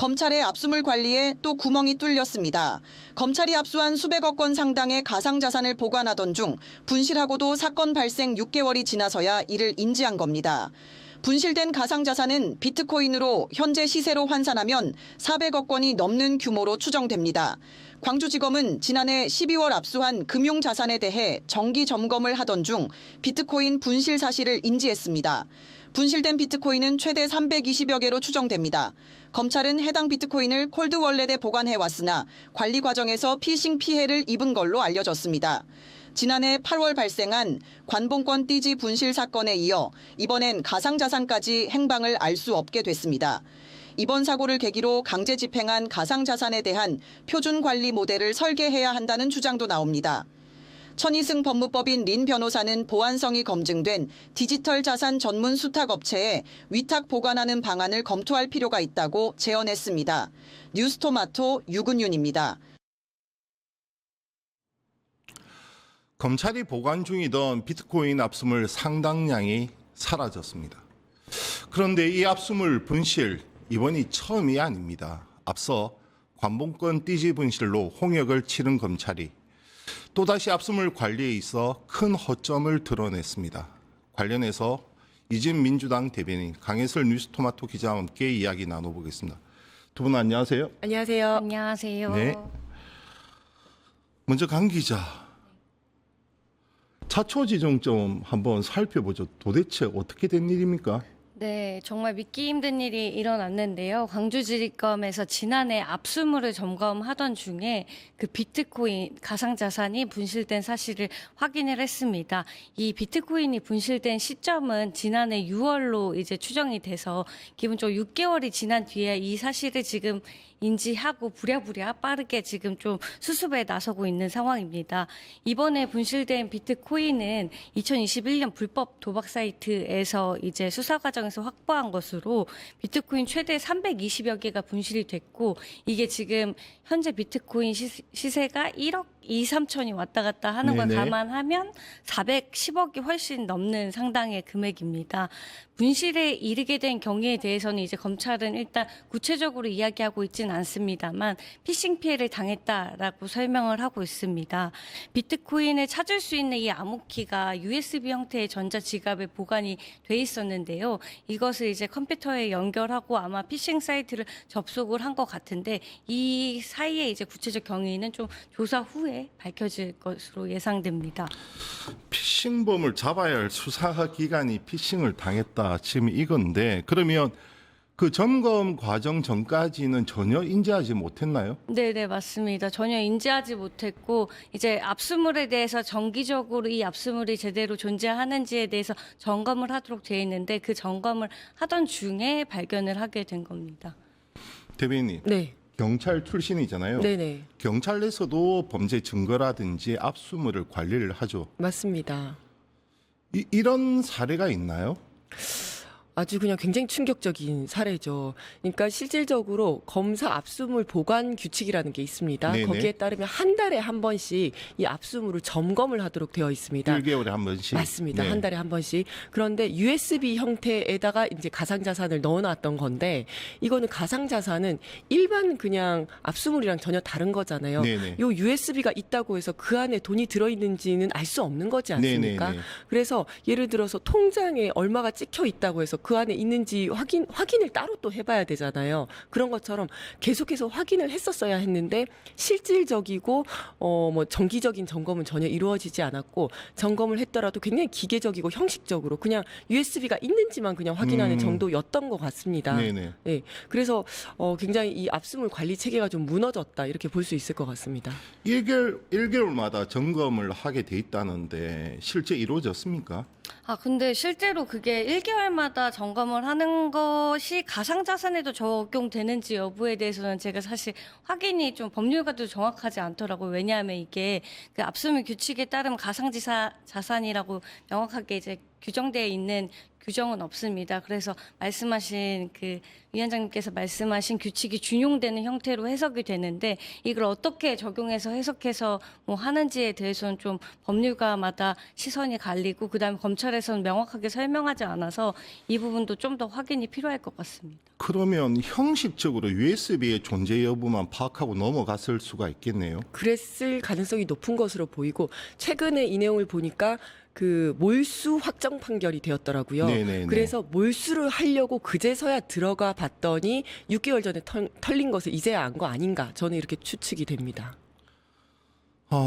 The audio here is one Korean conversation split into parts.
검찰의 압수물 관리에 또 구멍이 뚫렸습니다. 검찰이 압수한 수백억 원 상당의 가상자산을 보관하던 중 분실하고도 사건 발생 6개월이 지나서야 이를 인지한 겁니다. 분실된 가상자산은 비트코인으로 현재 시세로 환산하면 400억 원이 넘는 규모로 추정됩니다. 광주지검은 지난해 12월 압수한 금융자산에 대해 정기 점검을 하던 중 비트코인 분실 사실을 인지했습니다. 분실된 비트코인은 최대 320여 개로 추정됩니다. 검찰은 해당 비트코인을 콜드월렛에 보관해왔으나 관리 과정에서 피싱 피해를 입은 걸로 알려졌습니다. 지난해 8월 발생한 관봉권 띠지 분실 사건에 이어 이번엔 가상자산까지 행방을 알 수 없게 됐습니다. 이번 사고를 계기로 강제 집행한 가상자산에 대한 표준 관리 모델을 설계해야 한다는 주장도 나옵니다. 천희승 법무법인 린 변호사는 보안성이 검증된 디지털 자산 전문 수탁업체에 위탁 보관하는 방안을 검토할 필요가 있다고 제언했습니다. 뉴스토마토 유근윤입니다. 검찰이 보관 중이던 비트코인 압수물 상당량이 사라졌습니다. 그런데 이 압수물 분실 이번이 처음이 아닙니다. 앞서 관봉권 띠지 분실로 홍역을 치른 검찰이 또다시 압수물 관리에 있어 큰 허점을 드러냈습니다. 관련해서 이진 민주당 대변인 강혜슬 뉴스토마토 기자와 함께 이야기 나눠보겠습니다. 두 분 안녕하세요. 안녕하세요. 안녕하세요. 네. 먼저 강 기자. 차초 지정점 한번 살펴보죠. 도대체 어떻게 된 일입니까? 네, 정말 믿기 힘든 일이 일어났는데요. 광주지검에서 지난해 압수물을 점검하던 중에 그 비트코인 가상자산이 분실된 사실을 확인을 했습니다. 이 비트코인이 분실된 시점은 지난해 6월로 이제 추정이 돼서 기본적으로 6개월이 지난 뒤에 이 사실을 지금 인지하고 부랴부랴 빠르게 지금 좀 수습에 나서고 있는 상황입니다. 이번에 분실된 비트코인은 2021년 불법 도박 사이트에서 이제 수사 과정에서 확보한 것으로 비트코인 최대 320여 개가 분실이 됐고 이게 지금 현재 비트코인 시세가 1억 2, 3천이 왔다 갔다 하는 걸 네네. 감안하면 410억이 훨씬 넘는 상당의 금액입니다. 분실에 이르게 된 경위에 대해서는 이제 검찰은 일단 구체적으로 이야기하고 있지는 않습니다만 피싱 피해를 당했다라고 설명을 하고 있습니다. 비트코인을 찾을 수 있는 이 암호키가 USB 형태의 전자지갑에 보관이 돼 있었는데요. 이것을 이제 컴퓨터에 연결하고 아마 피싱 사이트를 접속을 한 것 같은데 이 사이에 이제 구체적 경위는 좀 조사 후에 밝혀질 것으로 예상됩니다. 피싱범을 잡아야 할 수사 기관이 피싱을 당했다. 지금 이건데 그러면 그 점검 과정 전까지는 전혀 인지하지 못했나요? 네, 맞습니다. 전혀 인지하지 못했고 이제 압수물에 대해서 정기적으로 이 압수물이 제대로 존재하는지에 대해서 점검을 하도록 되어 있는데 그 점검을 하던 중에 발견을 하게 된 겁니다. 대변인, 네. 경찰 출신이잖아요. 네네. 경찰 내에서도 범죄 증거라든지 압수물을 관리를 하죠. 맞습니다. 이런 사례가 있나요? 아주 그냥 굉장히 충격적인 사례죠. 그러니까 실질적으로 검사 압수물 보관 규칙이라는 게 있습니다. 네네. 거기에 따르면 한 달에 한 번씩 이 압수물을 점검을 하도록 되어 있습니다. 1개월에 한 번씩. 맞습니다. 네. 한 달에 한 번씩. 그런데 USB 형태에다가 이제 가상자산을 넣어놨던 건데 이거는 가상자산은 일반 그냥 압수물이랑 전혀 다른 거잖아요. 네네. 요 USB가 있다고 해서 그 안에 돈이 들어있는지는 알 수 없는 거지 않습니까? 네네네. 그래서 예를 들어서 통장에 얼마가 찍혀 있다고 해서 그 안에 있는지 확인을 따로 또 해봐야 되잖아요. 그런 것처럼 계속해서 확인을 했었어야 했는데 실질적이고 뭐 정기적인 점검은 전혀 이루어지지 않았고 점검을 했더라도 굉장히 기계적이고 형식적으로 그냥 USB가 있는지만 그냥 확인하는 정도였던 것 같습니다. 네네. 네, 그래서 굉장히 이 압수물 관리 체계가 좀 무너졌다 이렇게 볼 수 있을 것 같습니다. 1개월마다 점검을 하게 돼 있다는데 실제 이루어졌습니까? 근데 실제로 그게 1개월마다 점검을 하는 것이 가상자산에도 적용되는지 여부에 대해서는 제가 사실 확인이 좀 법률과도 정확하지 않더라고요. 왜냐하면 이게 그 압수물 규칙에 따르면 가상자산이라고 명확하게 이제 규정되어 있는 규정은 없습니다. 그래서 말씀하신 그 위원장님께서 말씀하신 규칙이 준용되는 형태로 해석이 되는데 이걸 어떻게 적용해서 해석해서 뭐 하는지에 대해서는 좀 법률가마다 시선이 갈리고 그다음에 검찰에서는 명확하게 설명하지 않아서 이 부분도 좀 더 확인이 필요할 것 같습니다. 그러면 형식적으로 USB의 존재 여부만 파악하고 넘어갔을 수가 있겠네요. 그랬을 가능성이 높은 것으로 보이고 최근에 이 내용을 보니까 그 몰수 확정 판결이 되었더라고요. 네네네. 그래서 몰수를 하려고 그제서야 들어가 봤더니 6개월 전에 털린 것을 이제야 안 거 아닌가 저는 이렇게 추측이 됩니다.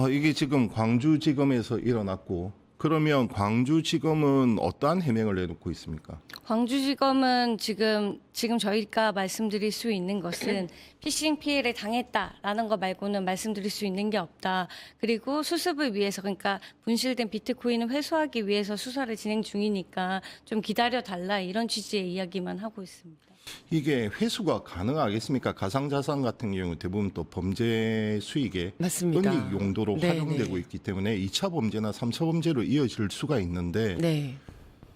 이게 지금 광주지검에서 일어났고 그러면 광주지검은 어떠한 해명을 내놓고 있습니까? 광주지검은 지금 저희가 말씀드릴 수 있는 것은 피싱 피해를 당했다라는 거 말고는 말씀드릴 수 있는 게 없다. 그리고 수습을 위해서 그러니까 분실된 비트코인을 회수하기 위해서 수사를 진행 중이니까 좀 기다려 달라 이런 취지의 이야기만 하고 있습니다. 이게 회수가 가능하겠습니까? 가상자산 같은 경우 대부분 또 범죄 수익에 맞습니다. 은닉 용도로 네, 활용되고 네. 있기 때문에 2차 범죄나 3차 범죄로 이어질 수가 있는데 네.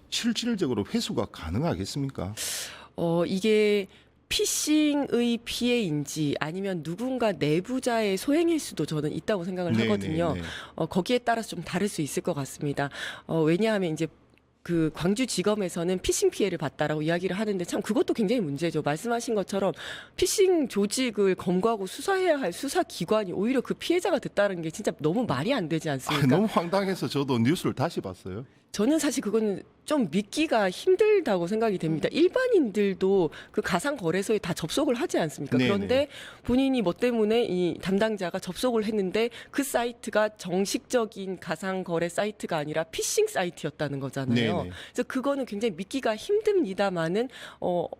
실질적으로 회수가 가능하겠습니까? 이게 피싱의 피해인지 아니면 누군가 내부자의 소행일 수도 저는 있다고 생각을 네, 하거든요. 네, 네. 거기에 따라서 좀 다를 수 있을 것 같습니다. 왜냐하면 이제 그 광주지검에서는 피싱 피해를 봤다라고 이야기를 하는데 참 그것도 굉장히 문제죠. 말씀하신 것처럼 피싱 조직을 검거하고 수사해야 할 수사기관이 오히려 그 피해자가 됐다는 게 진짜 너무 말이 안 되지 않습니까? 너무 황당해서 저도 뉴스를 다시 봤어요. 저는 사실 그거는 좀 믿기가 힘들다고 생각이 됩니다. 일반인들도 그 가상 거래소에 다 접속을 하지 않습니까? 네네. 그런데 본인이 뭐 때문에 이 담당자가 접속을 했는데 그 사이트가 정식적인 가상 거래 사이트가 아니라 피싱 사이트였다는 거잖아요. 네네. 그래서 그거는 굉장히 믿기가 힘듭니다만은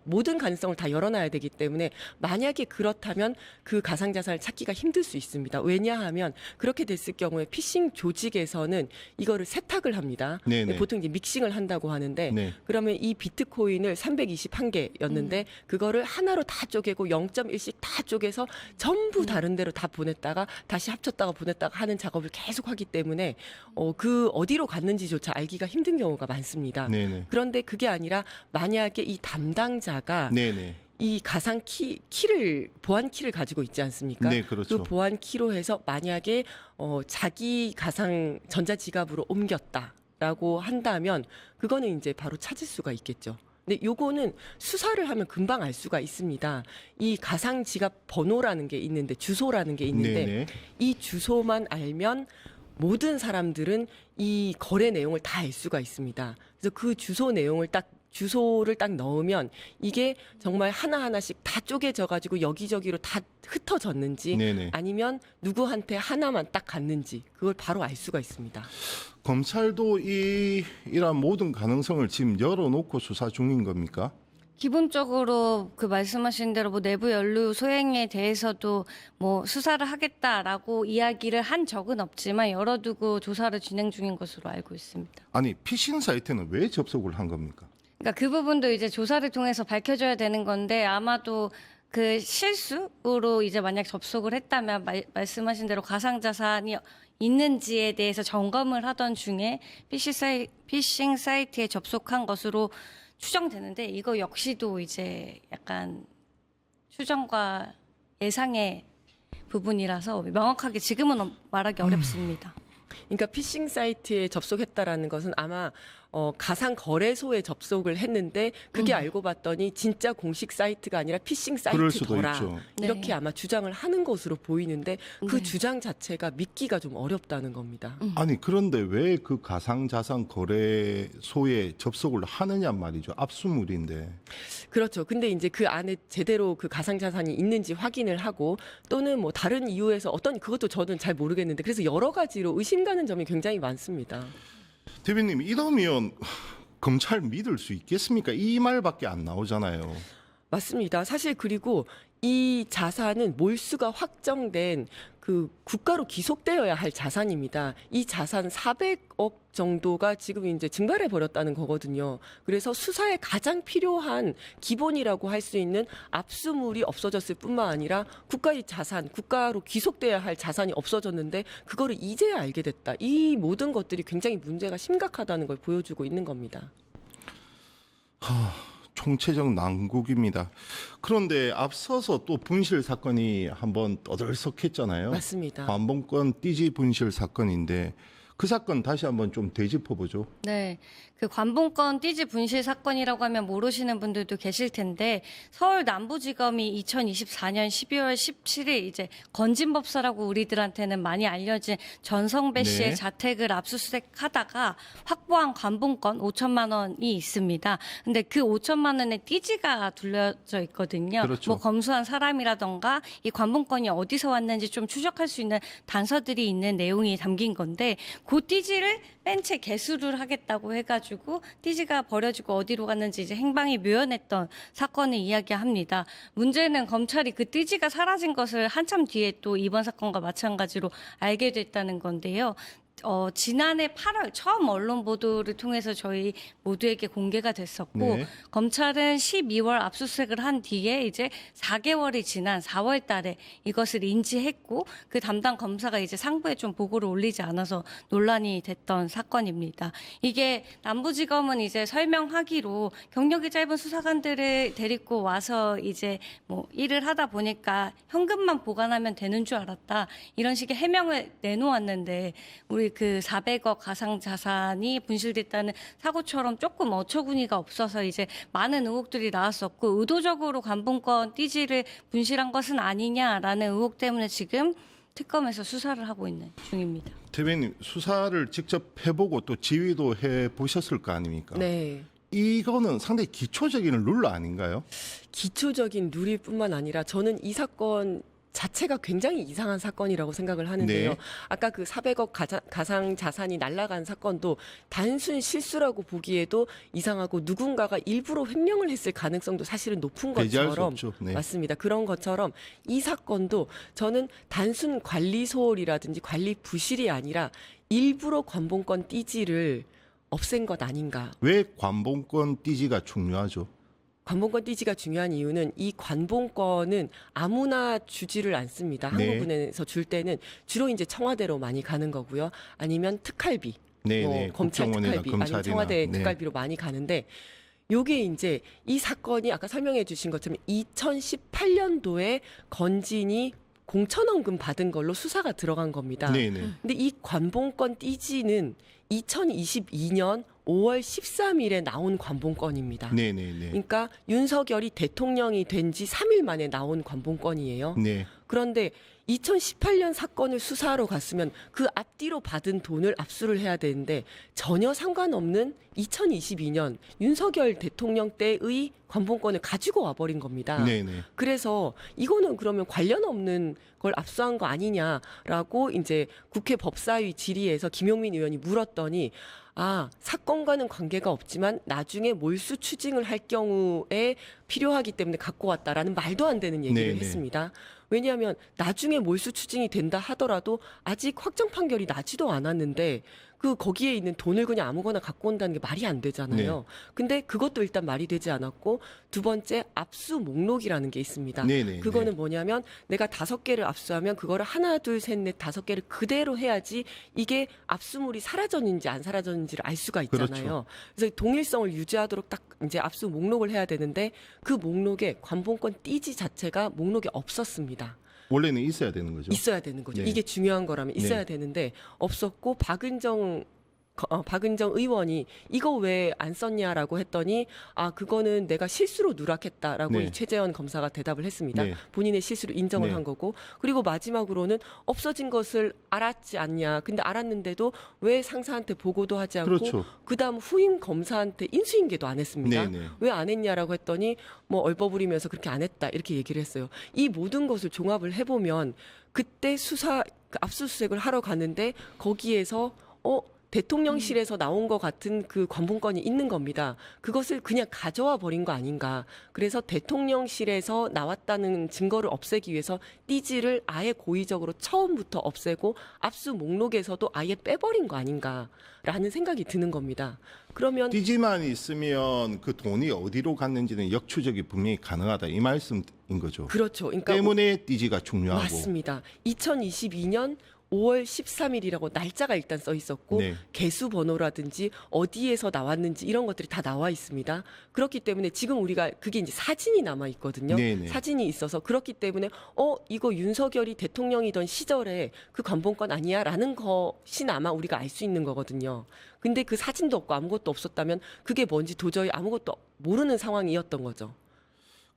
모든 가능성을 다 열어놔야 되기 때문에 만약에 그렇다면 그 가상 자산을 찾기가 힘들 수 있습니다. 왜냐하면 그렇게 됐을 경우에 피싱 조직에서는 이거를 세탁을 합니다. 네네. 보통 이제 믹싱을 한다고 하는데 네. 그러면 이 비트코인을 321개였는데 그거를 하나로 다 쪼개고 0.1씩 다 쪼개서 전부 다른 데로 다 보냈다가 다시 합쳤다가 보냈다가 하는 작업을 계속 하기 때문에 그 어디로 갔는지조차 알기가 힘든 경우가 많습니다. 네네. 그런데 그게 아니라 만약에 이 담당자가 네네. 이 가상 보안 키를 가지고 있지 않습니까? 네, 그렇죠. 그 보안 키로 해서 만약에 자기 가상 전자지갑으로 옮겼다라고 한다면 그거는 이제 바로 찾을 수가 있겠죠. 근데 요거는 수사를 하면 금방 알 수가 있습니다. 이 가상 지갑 번호라는 게 있는데 주소라는 게 있는데 네네. 이 주소만 알면 모든 사람들은 이 거래 내용을 다 알 수가 있습니다. 그래서 그 주소를 딱 넣으면 이게 정말 하나하나씩 다 쪼개져 가지고 여기저기로 다 흩어졌는지 네네. 아니면 누구한테 하나만 딱 갔는지 그걸 바로 알 수가 있습니다. 검찰도 이러한 모든 가능성을 지금 열어놓고 수사 중인 겁니까? 기본적으로 그 말씀하신 대로 뭐 내부 연루 소행에 대해서도 뭐 수사를 하겠다라고 이야기를 한 적은 없지만 열어두고 조사를 진행 중인 것으로 알고 있습니다. 아니 피싱 사이트는 왜 접속을 한 겁니까? 그러니까 그 부분도 이제 조사를 통해서 밝혀져야 되는 건데 아마도 그 실수로 이제 만약 접속을 했다면 말씀하신 대로 가상자산이 있는지에 대해서 점검을 하던 중에 피싱 사이트에 접속한 것으로 추정되는데 이거 역시도 이제 약간 추정과 예상의 부분이라서 명확하게 지금은 말하기 어렵습니다. 그러니까 피싱 사이트에 접속했다라는 것은 아마 가상 거래소에 접속을 했는데 그게 알고 봤더니 진짜 공식 사이트가 아니라 피싱 그럴 수도 사이트더라. 있죠. 이렇게 네. 아마 주장을 하는 것으로 보이는데 그 네. 주장 자체가 믿기가 좀 어렵다는 겁니다. 아니 그런데 왜 그 가상자산 거래소에 접속을 하느냐 말이죠. 압수물인데. 그렇죠. 근데 이제 그 안에 제대로 그 가상 자산이 있는지 확인을 하고 또는 뭐 다른 이유에서 그것도 저는 잘 모르겠는데 그래서 여러 가지로 의심 가는 점이 굉장히 많습니다. 대변님 이러면 검찰 믿을 수 있겠습니까? 이 말밖에 안 나오잖아요. 맞습니다. 사실 그리고 이 자산은 몰수가 확정된 그 그 국가로 귀속되어야 할 자산입니다. 이 자산 400억 정도가 지금 이제 증발해 버렸다는 거거든요. 그래서 수사에 가장 필요한 기본이라고 할 수 있는 압수물이 없어졌을 뿐만 아니라 국가의 자산, 국가로 귀속돼야 할 자산이 없어졌는데 그거를 이제야 알게 됐다. 이 모든 것들이 굉장히 문제가 심각하다는 걸 보여주고 있는 겁니다. 총체적 난국입니다. 그런데 앞서서 또 분실 사건이 한번 떠들썩했잖아요. 맞습니다. 관봉권 띠지 분실 사건인데 그 사건 다시 한번 좀 되짚어보죠. 네. 그 관봉권 띠지 분실 사건이라고 하면 모르시는 분들도 계실 텐데 서울 남부지검이 2024년 12월 17일 이제 건진법사라고 우리들한테는 많이 알려진 전성배 씨의 네. 자택을 압수수색하다가 확보한 관봉권 5천만 원이 있습니다. 근데 그 5천만 원에 띠지가 둘러져 있거든요. 그렇죠. 뭐 검수한 사람이라던가 이 관봉권이 어디서 왔는지 좀 추적할 수 있는 단서들이 있는 내용이 담긴 건데 그 띠지를 뺀 채 개수를 하겠다고 해가지고 띠지가 버려지고 어디로 갔는지 이제 행방이 묘연했던 사건을 이야기합니다. 문제는 검찰이 그 띠지가 사라진 것을 한참 뒤에 또 이번 사건과 마찬가지로 알게 됐다는 건데요. 지난해 8월 처음 언론 보도를 통해서 저희 모두에게 공개가 됐었고 네. 검찰은 12월 압수수색을 한 뒤에 이제 4개월이 지난 4월 달에 이것을 인지했고 그 담당 검사가 이제 상부에 좀 보고를 올리지 않아서 논란이 됐던 사건입니다. 이게 남부지검은 이제 설명하기로 경력이 짧은 수사관들을 데리고 와서 이제 뭐 일을 하다 보니까 현금만 보관하면 되는 줄 알았다. 이런 식의 해명을 내놓았는데 우리 그 400억 가상 자산이 분실됐다는 사고처럼 조금 어처구니가 없어서 이제 많은 의혹들이 나왔었고 의도적으로 관봉권 띠지를 분실한 것은 아니냐라는 의혹 때문에 지금 특검에서 수사를 하고 있는 중입니다. 대변인 수사를 직접 해보고 또 지휘도 해보셨을 거 아닙니까? 네. 이거는 상당히 기초적인 룰 아닌가요? 기초적인 룰일 뿐만 아니라 저는 이 사건 자체가 굉장히 이상한 사건이라고 생각을 하는데요. 네. 아까 그 400억 가상 자산이 날아간 사건도 단순 실수라고 보기에도 이상하고 누군가가 일부러 횡령을 했을 가능성도 사실은 높은 배제할 수 것처럼 없죠. 네. 맞습니다. 그런 것처럼 이 사건도 저는 단순 관리 소홀이라든지 관리 부실이 아니라 일부러 관봉권 띠지를 없앤 것 아닌가. 왜 관봉권 띠지가 중요하죠? 관봉권 띠지가 중요한 이유는 이 관봉권은 아무나 주지를 않습니다. 네. 한국은행에서 줄 때는 주로 이제 청와대로 많이 가는 거고요. 아니면 특활비, 네, 뭐 네. 검찰 국정원이나 특활비, 아니면 검찰이나. 청와대 네. 특활비로 많이 가는데 요게 이제 이 사건이 아까 설명해 주신 것처럼 2018년도에 건진이 공천원금 받은 걸로 수사가 들어간 겁니다. 네, 네. 근데 이 관봉권 띠지는 2022년 5월 13일에 나온 관봉권입니다. 네, 네, 네. 그러니까 윤석열이 대통령이 된 지 3일 만에 나온 관봉권이에요. 네. 그런데 2018년 사건을 수사하러 갔으면 그 앞뒤로 받은 돈을 압수를 해야 되는데 전혀 상관없는 2022년 윤석열 대통령 때의 관봉권을 가지고 와버린 겁니다. 네, 네. 그래서 이거는 그러면 관련 없는 걸 압수한 거 아니냐라고 이제 국회 법사위 질의에서 김용민 의원이 물었더니 사건과는 관계가 없지만 나중에 몰수 추징을 할 경우에 필요하기 때문에 갖고 왔다라는 말도 안 되는 얘기를 네네. 했습니다. 왜냐하면 나중에 몰수 추징이 된다 하더라도 아직 확정 판결이 나지도 않았는데 거기에 있는 돈을 그냥 아무거나 갖고 온다는 게 말이 안 되잖아요. 네. 근데 그것도 일단 말이 되지 않았고 두 번째 압수 목록이라는 게 있습니다. 네네. 그거는 뭐냐면 내가 5개를 압수하면 그거를 하나, 둘, 셋, 넷 5개를 그대로 해야지 이게 압수물이 사라졌는지 안 사라졌는지를 알 수가 있잖아요. 그렇죠. 그래서 동일성을 유지하도록 딱 이제 압수 목록을 해야 되는데 그 목록에 관봉권 띠지 자체가 목록에 없었습니다. 원래는 있어야 되는 거죠. 있어야 되는 거죠. 네. 이게 중요한 거라면 있어야 네. 되는데 없었고 박은정 의원이 이거 왜 안 썼냐라고 했더니 그거는 내가 실수로 누락했다라고 네. 이 최재원 검사가 대답을 했습니다. 네. 본인의 실수를 인정을 네. 한 거고 그리고 마지막으로는 없어진 것을 알았지 않냐. 근데 알았는데도 왜 상사한테 보고도 하지 않고 그렇죠. 그다음 후임 검사한테 인수인계도 안 했습니다. 네, 네. 왜 안 했냐라고 했더니 뭐 얼버무리면서 그렇게 안 했다 이렇게 얘기를 했어요. 이 모든 것을 종합을 해보면 그때 압수수색을 하러 갔는데 거기에서 대통령실에서 나온 것 같은 그 관본권이 있는 겁니다. 그것을 그냥 가져와 버린 거 아닌가. 그래서 대통령실에서 나왔다는 증거를 없애기 위해서 띠지를 아예 고의적으로 처음부터 없애고 압수 목록에서도 아예 빼버린 거 아닌가라는 생각이 드는 겁니다. 그러면 띠지만 있으면 그 돈이 어디로 갔는지는 역추적이 분명히 가능하다 이 말씀인 거죠. 그렇죠. 그러니까 때문에 띠지가 중요하고. 맞습니다. 2022년 5월 13일이라고 날짜가 일단 써 있었고 네. 개수 번호라든지 어디에서 나왔는지 이런 것들이 다 나와 있습니다. 그렇기 때문에 지금 우리가 그게 이제 사진이 남아 있거든요. 네네. 사진이 있어서 그렇기 때문에 이거 윤석열이 대통령이던 시절에 그 관본권 아니야라는 것이나마 우리가 알 수 있는 거거든요. 근데 그 사진도 없고 아무것도 없었다면 그게 뭔지 도저히 아무것도 모르는 상황이었던 거죠.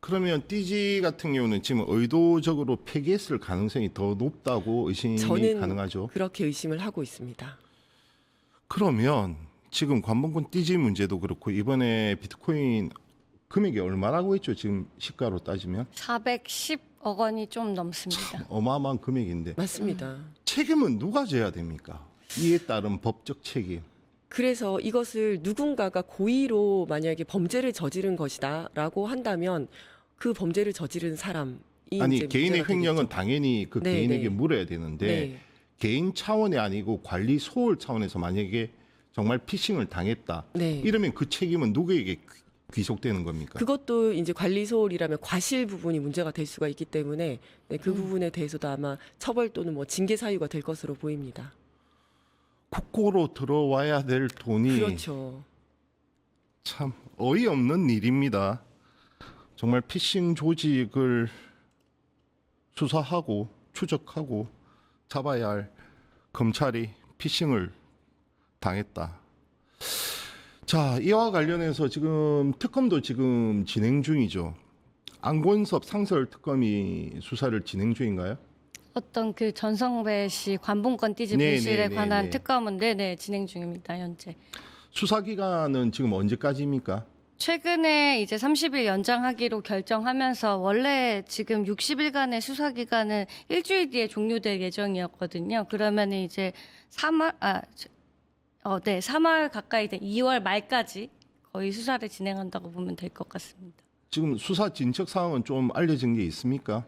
그러면 띠지 같은 경우는 지금 의도적으로 폐기했을 가능성이 더 높다고 의심이 저는 가능하죠. 그렇게 의심을 하고 있습니다. 그러면 지금 관본권 띠지 문제도 그렇고 이번에 비트코인 금액이 얼마라고 했죠? 지금 시가로 따지면 410억 원이 좀 넘습니다. 어마어마한 금액인데 맞습니다. 책임은 누가 져야 됩니까? 이에 따른 법적 책임. 그래서 이것을 누군가가 고의로 만약에 범죄를 저지른 것이다라고 한다면 그 범죄를 저지른 사람이 아니 이제 개인의 문제가 횡령은 되겠죠. 당연히 그 네, 개인에게 네. 물어야 되는데 네. 개인 차원이 아니고 관리 소홀 차원에서 만약에 정말 피싱을 당했다. 네. 이러면 그 책임은 누구에게 귀속되는 겁니까? 그것도 이제 관리 소홀이라면 과실 부분이 문제가 될 수가 있기 때문에 네, 그 부분에 대해서도 아마 처벌 또는 뭐 징계 사유가 될 것으로 보입니다. 국고로 들어와야 될 돈이 그렇죠. 참 어이없는 일입니다. 정말 피싱 조직을 수사하고 추적하고 잡아야 할 검찰이 피싱을 당했다. 자, 이와 관련해서 지금 특검도 지금 진행 중이죠. 안권섭 상설 특검이 수사를 진행 중인가요? 어떤 그 전성배 씨 관본권 띠지 네, 분실에 네, 관한 네. 특검은 네네 진행 중입니다. 현재. 수사 기간은 지금 언제까지입니까? 최근에 이제 30일 연장하기로 결정하면서 원래 지금 60일간의 수사 기간은 일주일 뒤에 종료될 예정이었거든요. 그러면 이제 3월 가까이 된 2월 말까지 거의 수사를 진행한다고 보면 될 것 같습니다. 지금 수사 진척 사항은 좀 알려진 게 있습니까?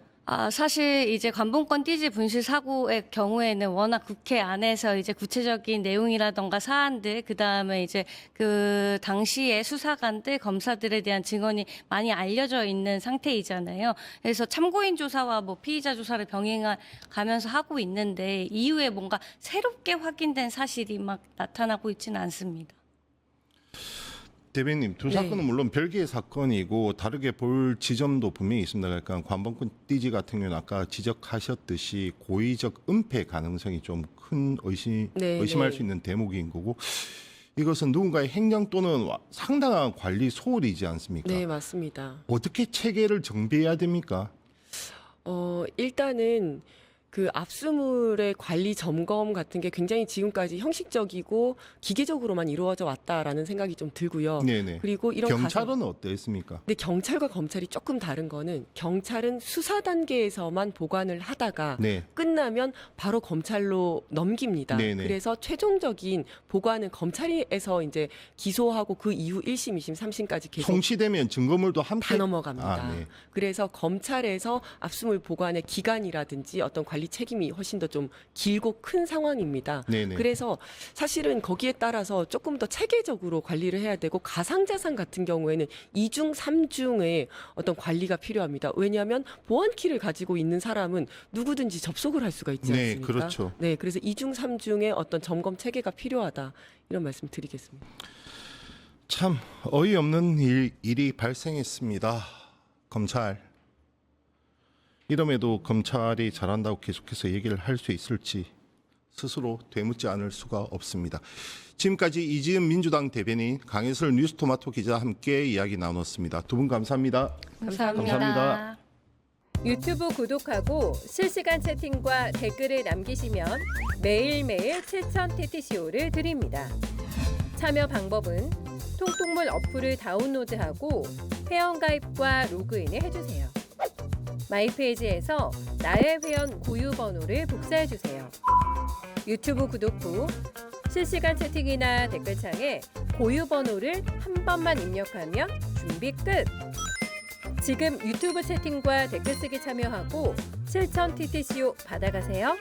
사실 이제 관본권 띠지 분실 사고의 경우에는 워낙 국회 안에서 이제 구체적인 내용이라던가 사안들, 그 다음에 이제 그 당시에 수사관들, 검사들에 대한 증언이 많이 알려져 있는 상태이잖아요. 그래서 참고인 조사와 뭐 피의자 조사를 병행하면서 하고 있는데 이후에 뭔가 새롭게 확인된 사실이 막 나타나고 있지는 않습니다. 대변인 두 네. 사건은 물론 별개의 사건이고 다르게 볼 지점도 분명히 있습니다. 그러니까 관본권 띠지 같은 경우는 아까 지적하셨듯이 고의적 은폐 가능성이 좀 큰 네, 의심할 네. 수 있는 대목인 거고 이것은 누군가의 횡령 또는 상당한 관리 소홀이지 않습니까? 네, 맞습니다. 어떻게 체계를 정비해야 됩니까? 일단은 그 압수물의 관리 점검 같은 게 굉장히 지금까지 형식적이고 기계적으로만 이루어져 왔다라는 생각이 좀 들고요. 네네. 그리고 이런 경찰은 어땠습니까? 근데 경찰과 검찰이 조금 다른 거는 경찰은 수사 단계에서만 보관을 하다가 네. 끝나면 바로 검찰로 넘깁니다. 네네. 그래서 최종적인 보관은 검찰에서 이제 기소하고 그 이후 1심, 2심, 3심까지 계속 송치되면 증거물도 함께 다 넘어갑니다. 아, 네. 그래서 검찰에서 압수물 보관의 기간이라든지 어떤 관리 책임이 훨씬 더 좀 길고 큰 상황입니다. 네네. 그래서 사실은 거기에 따라서 조금 더 체계적으로 관리를 해야 되고 가상자산 같은 경우에는 2중, 3중의 어떤 관리가 필요합니다. 왜냐하면 보안키를 가지고 있는 사람은 누구든지 접속을 할 수가 있지 네, 않습니까? 그렇죠. 네, 그래서 2중, 3중의 어떤 점검 체계가 필요하다. 이런 말씀 드리겠습니다. 참 어이없는 일이 발생했습니다. 검찰. 이럼에도 검찰이 잘한다고 계속해서 얘기를 할 수 있을지 스스로 되묻지 않을 수가 없습니다. 지금까지 이지은 민주당 대변인 강혜슬 뉴스토마토 기자와 함께 이야기 나눴습니다. 두 분 감사합니다. 감사합니다. 유튜브 구독하고 실시간 채팅과 댓글을 남기시면 매일매일 실천 TTCO를 드립니다. 참여 방법은 통통물 어플을 다운로드하고 회원가입과 로그인을 해주세요. 마이페이지에서 나의 회원 고유 번호를 복사해주세요. 유튜브 구독 후 실시간 채팅이나 댓글창에 고유 번호를 한 번만 입력하면 준비 끝! 지금 유튜브 채팅과 댓글 쓰기 참여하고 실천 TTCO 받아가세요.